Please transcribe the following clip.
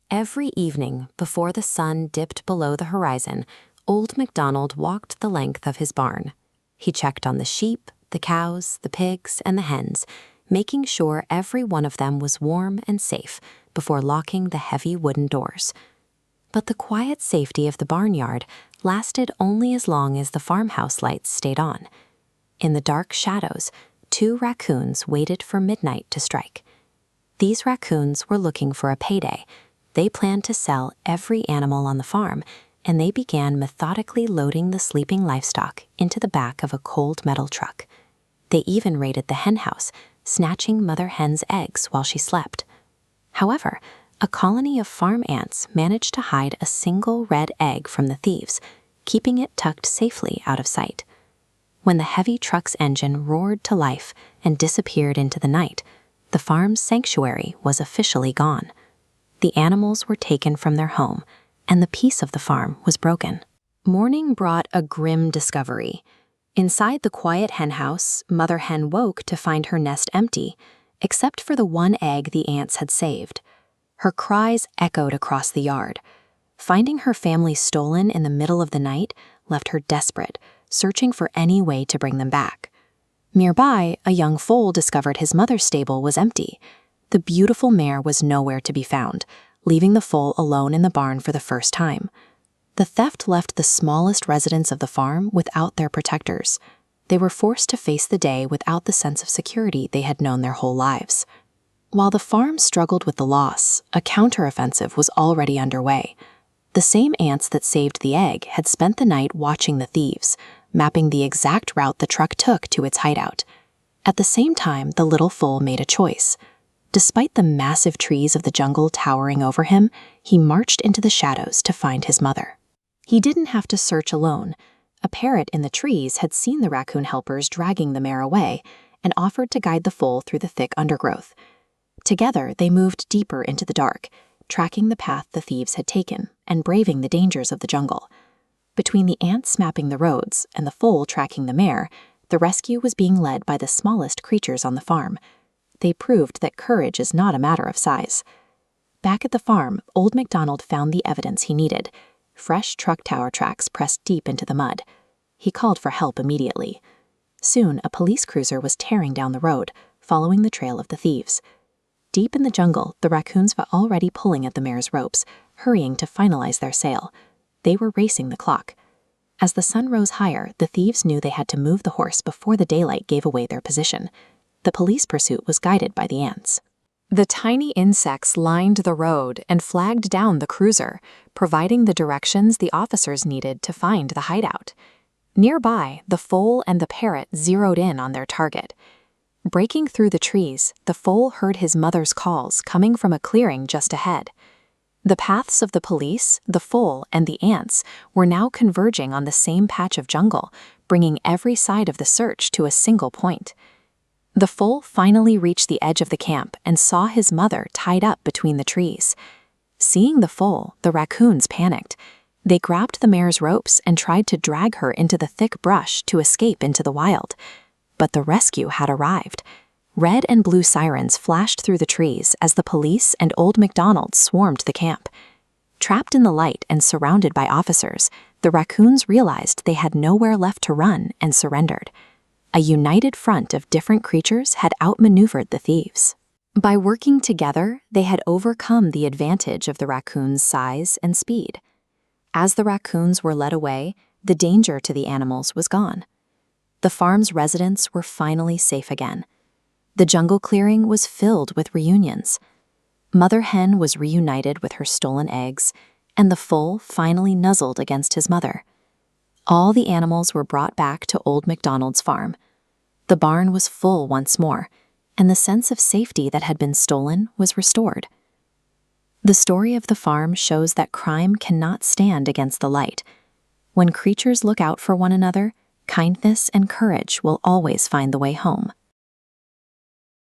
Every evening, before the sun dipped below the horizon, Old MacDonald walked the length of his barn. He checked on the sheep, the cows, the pigs, and the hens, making sure every one of them was warm and safe before locking the heavy wooden doors. But the quiet safety of the barnyard lasted only as long as the farmhouse lights stayed on. In the dark shadows, 2 raccoons waited for midnight to strike. These raccoons were looking for a payday. They planned to sell every animal on the farm, and they began methodically loading the sleeping livestock into the back of a cold metal truck. They even raided the henhouse, snatching mother hen's eggs while she slept. However, a colony of farm ants managed to hide a single red egg from the thieves, keeping it tucked safely out of sight. When the heavy truck's engine roared to life and disappeared into the night, the farm's sanctuary was officially gone. The animals were taken from their home, and the peace of the farm was broken. Morning brought a grim discovery. Inside the quiet henhouse, Mother Hen woke to find her nest empty, except for the one egg the ants had saved. Her cries echoed across the yard. Finding her family stolen in the middle of the night left her desperate, searching for any way to bring them back. Nearby, a young foal discovered his mother's stable was empty. The beautiful mare was nowhere to be found, leaving the foal alone in the barn for the first time. The theft left the smallest residents of the farm without their protectors. They were forced to face the day without the sense of security they had known their whole lives. While the farm struggled with the loss, a counteroffensive was already underway. The same ants that saved the egg had spent the night watching the thieves, mapping the exact route the truck took to its hideout. At the same time, the little foal made a choice. Despite the massive trees of the jungle towering over him, he marched into the shadows to find his mother. He didn't have to search alone. A parrot in the trees had seen the raccoon helpers dragging the mare away and offered to guide the foal through the thick undergrowth. Together, they moved deeper into the dark, tracking the path the thieves had taken and braving the dangers of the jungle. Between the ants mapping the roads and the foal tracking the mare, the rescue was being led by the smallest creatures on the farm. They proved that courage is not a matter of size. Back at the farm, Old MacDonald found the evidence he needed: fresh truck tower tracks pressed deep into the mud. He called for help immediately. Soon, a police cruiser was tearing down the road, following the trail of the thieves. Deep in the jungle, the raccoons were already pulling at the mare's ropes, hurrying to finalize their sale. They were racing the clock. As the sun rose higher, the thieves knew they had to move the horse before the daylight gave away their position. The police pursuit was guided by the ants. The tiny insects lined the road and flagged down the cruiser, providing the directions the officers needed to find the hideout. Nearby, the foal and the parrot zeroed in on their target. Breaking through the trees, the foal heard his mother's calls coming from a clearing just ahead. The paths of the police, the foal, and the ants were now converging on the same patch of jungle, bringing every side of the search to a single point. The foal finally reached the edge of the camp and saw his mother tied up between the trees. Seeing the foal, the raccoons panicked. They grabbed the mare's ropes and tried to drag her into the thick brush to escape into the wild. But the rescue had arrived. Red and blue sirens flashed through the trees as the police and Old MacDonald swarmed the camp. Trapped in the light and surrounded by officers, the raccoons realized they had nowhere left to run and surrendered. A united front of different creatures had outmaneuvered the thieves. By working together, they had overcome the advantage of the raccoons' size and speed. As the raccoons were led away, the danger to the animals was gone. The farm's residents were finally safe again. The jungle clearing was filled with reunions. Mother Hen was reunited with her stolen eggs, and the foal finally nuzzled against his mother. All the animals were brought back to Old MacDonald's farm. The barn was full once more, and the sense of safety that had been stolen was restored. The story of the farm shows that crime cannot stand against the light. When creatures look out for one another, kindness and courage will always find the way home.